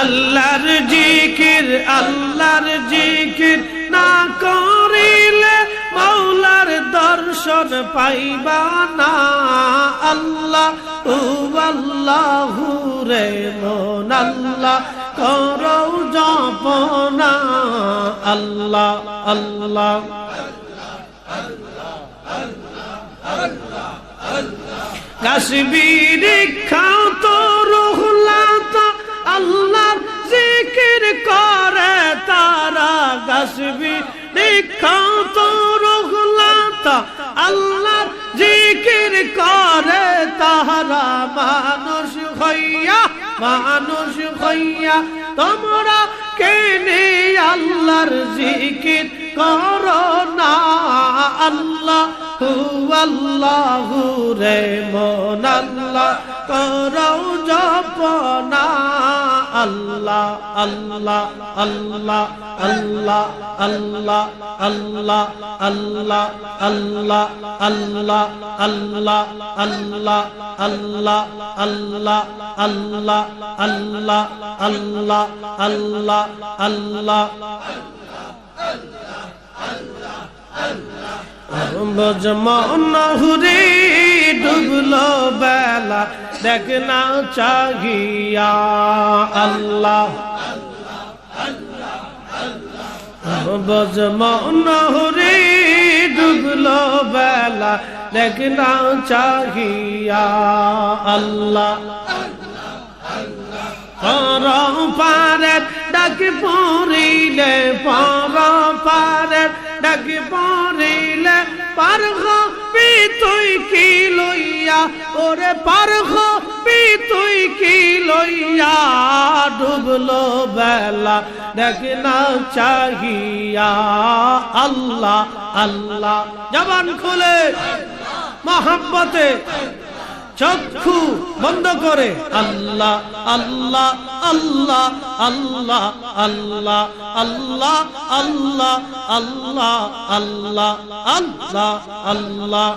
আল্লাহর জিকির না করিলে মাওলার দর্শন পাইবা না। আল্লাহ আল্লাহু রে মন আল্লাহ করো জপনা। আল্লাহ আল্লাহ কাশ্মীর খাত রুহলাত আল্লাহর জিকির করে তারা। কাশ্মীর খাত রুহলাত আল্লাহর জিকির করে তারা। মানুষ হইয়া তোমরা কেনে আল্লাহর জিকির করো না। আল্লাহ আল্লাহু রে মন আল্লাহ করো জপনা। আল্লাহ আল্লাহ আল্লাহ আল্লাহ আল্লাহ আল্লাহ আল্লাহ আল্লাহ আল্লাহ আল্লাহ আল্লাহ আল্লাহ আল্লাহ আল্লাহ আল্লাহ আল্লাহ আল্লাহ আল্লাহ বজমনহুরে ডুবলো বেলা দেখনা চাহিয়া। আল্লাহ বজমনহুরে ডুবলো বেলা দেখনা চাহিয়া। আল্লাহ পারের ডাক পড়িলে পারের ডাক পড়িলে পারবি তুই কি লইয়া। ওরে পারবি তুই কি লইয়া। ডুবলো বেলা দেখনা চাহিয়া। আল্লাহ আল্লাহ জবান খুলে মহব্বতে চক্ষু বন্ধ করে আল্লাহ আল্লাহ আল্লাহ আল্লাহ আল্লাহ আল্লাহ আল্লাহ আল্লাহ আল্লাহ আল্লাহ আল্লাহ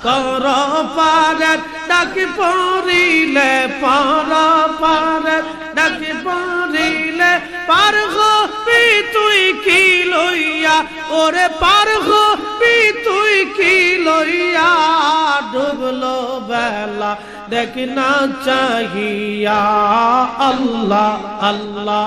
কর পারের ডাক পড়িলে পারের ডাক পড়িলে পারবি তুই কি লইয়া। ওরে পারবি তুই কি লইয়া। ডুবলো বেলা দেখনা চাহিয়া। আল্লাহ আল্লাহ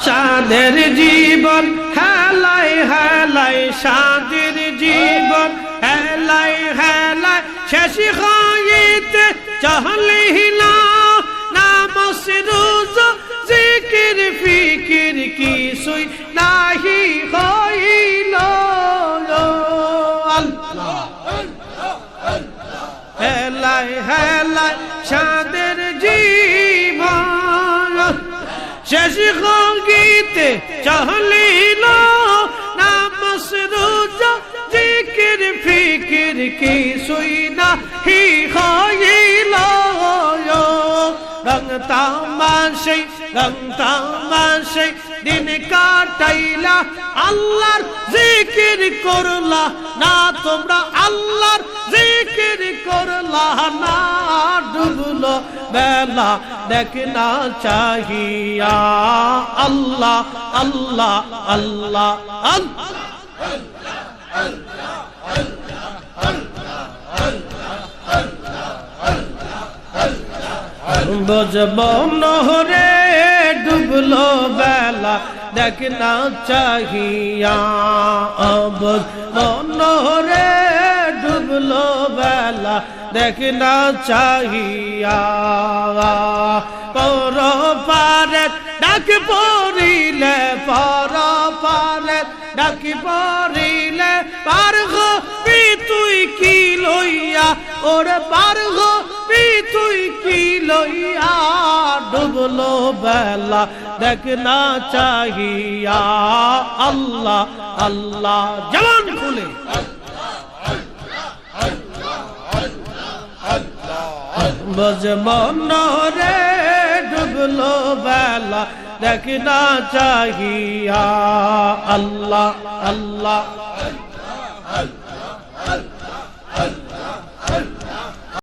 সাদের জীবন হেলাই হেলাই সাদের জীবন হেলাই হেলাই শেষ হইতে চহলিলা। নামাজ রোজা জিকির ফিকির কিছুই নাহি হইল। আল্লাহ হেলাই হেলাই সাদের জীবন শেষ হইতে চহলিল। নামাজ রোজা জিকির ফিকির কিছুই নাহি হইল। রং তামাশে দিন কাটাইলা আল্লাহর জিকির করলা না। তোমরা আল্লাহর জিকির করলা না। ডুবলো বেলা দেখনা চাহিয়া। আল্লাহ আল্লাহ আল্লাহ আল্লাহ বজমনহুরে ডুবলো বেলা দেখনা চাহিয়া। বজমনহুরে ডুবলো বেলা দেখনা চাহিয়া। পর পারের ডাক পড়িলে পারের ডাক পড়িলে পারবি তুই কি লইয়া। ওরে পারবি তুই কি লইয়া। ডুবলো বেলা দেখনা চাহিয়া। আল্লাহ আল্লাহ জবান খুলে বজমনহুরে ডুব ডুবলো বেলা দেখনা চাহিয়া আল্লাহ আল্লাহ